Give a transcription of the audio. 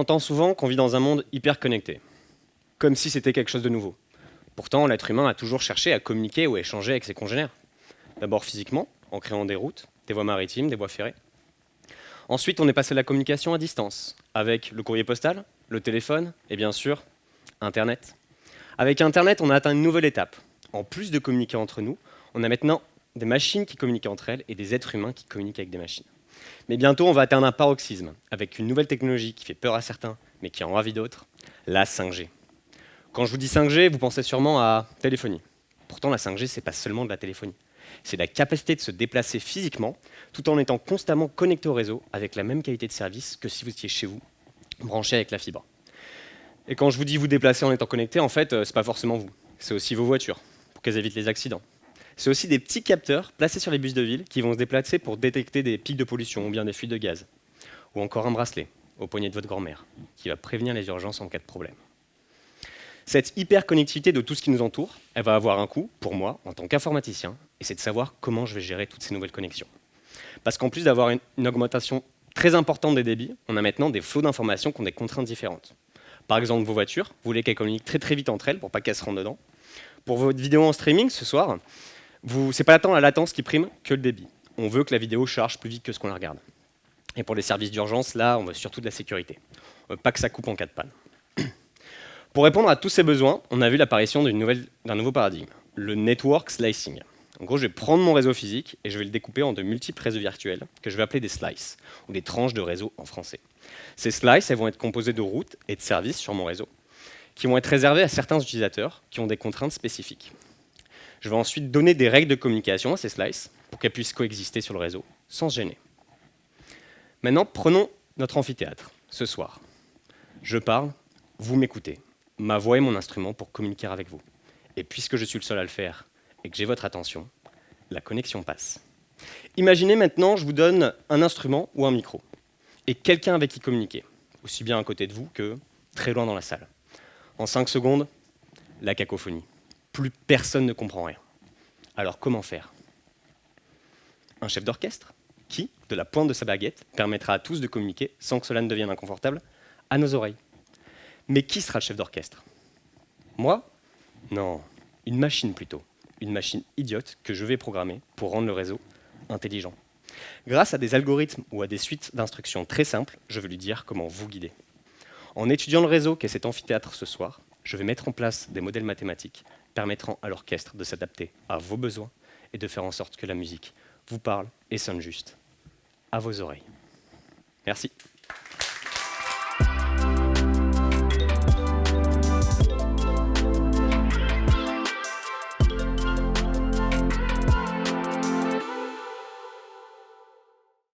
entend souvent qu'on vit dans un monde hyper connecté, comme si c'était quelque chose de nouveau. Pourtant, l'être humain a toujours cherché à communiquer ou à échanger avec ses congénères. D'abord physiquement, en créant des routes, des voies maritimes, des voies ferrées. Ensuite, on est passé à la communication à distance, avec le courrier postal, le téléphone et bien sûr, Internet. Avec Internet, on a atteint une nouvelle étape. En plus de communiquer entre nous, on a maintenant des machines qui communiquent entre elles et des êtres humains qui communiquent avec des machines. Mais bientôt, on va atteindre un paroxysme, avec une nouvelle technologie qui fait peur à certains, mais qui en ravit d'autres, la 5G. Quand je vous dis 5G, vous pensez sûrement à téléphonie. Pourtant, la 5G, ce n'est pas seulement de la téléphonie. C'est la capacité de se déplacer physiquement, tout en étant constamment connecté au réseau, avec la même qualité de service que si vous étiez chez vous, branché avec la fibre. Et quand je vous dis vous déplacer en étant connecté, en fait, ce n'est pas forcément vous. C'est aussi vos voitures, pour qu'elles évitent les accidents. C'est aussi des petits capteurs placés sur les bus de ville qui vont se déplacer pour détecter des pics de pollution ou bien des fuites de gaz. Ou encore un bracelet au poignet de votre grand-mère qui va prévenir les urgences en cas de problème. Cette hyper-connectivité de tout ce qui nous entoure, elle va avoir un coût, pour moi, en tant qu'informaticien, et c'est de savoir comment je vais gérer toutes ces nouvelles connexions. Parce qu'en plus d'avoir une augmentation très importante des débits, on a maintenant des flots d'informations qui ont des contraintes différentes. Par exemple, vos voitures, vous voulez qu'elles communiquent très très vite entre elles pour pas qu'elles se rentrent dedans. Pour votre vidéo en streaming ce soir, c'est pas tant la latence qui prime que le débit. On veut que la vidéo charge plus vite que ce qu'on la regarde. Et pour les services d'urgence, là, on veut surtout de la sécurité. On veut pas que ça coupe en cas de panne. Pour répondre à tous ces besoins, on a vu l'apparition d'un nouveau paradigme, le network slicing. En gros, je vais prendre mon réseau physique et je vais le découper en de multiples réseaux virtuels que je vais appeler des slices, ou des tranches de réseau en français. Ces slices, elles vont être composées de routes et de services sur mon réseau, qui vont être réservés à certains utilisateurs qui ont des contraintes spécifiques. Je vais ensuite donner des règles de communication à ces slices pour qu'elles puissent coexister sur le réseau sans se gêner. Maintenant, prenons notre amphithéâtre, ce soir. Je parle, vous m'écoutez. Ma voix est mon instrument pour communiquer avec vous. Et puisque je suis le seul à le faire et que j'ai votre attention, la connexion passe. Imaginez maintenant, je vous donne un instrument ou un micro et quelqu'un avec qui communiquer, aussi bien à côté de vous que très loin dans la salle. En 5 secondes, la cacophonie. Plus personne ne comprend rien. Alors comment faire? Un chef d'orchestre qui, de la pointe de sa baguette, permettra à tous de communiquer sans que cela ne devienne inconfortable à nos oreilles. Mais qui sera le chef d'orchestre? Moi? Non, une machine plutôt. Une machine idiote que je vais programmer pour rendre le réseau intelligent. Grâce à des algorithmes ou à des suites d'instructions très simples, je vais lui dire comment vous guider. En étudiant le réseau qu'est cet amphithéâtre ce soir, je vais mettre en place des modèles mathématiques permettant à l'orchestre de s'adapter à vos besoins et de faire en sorte que la musique vous parle et sonne juste à vos oreilles. Merci.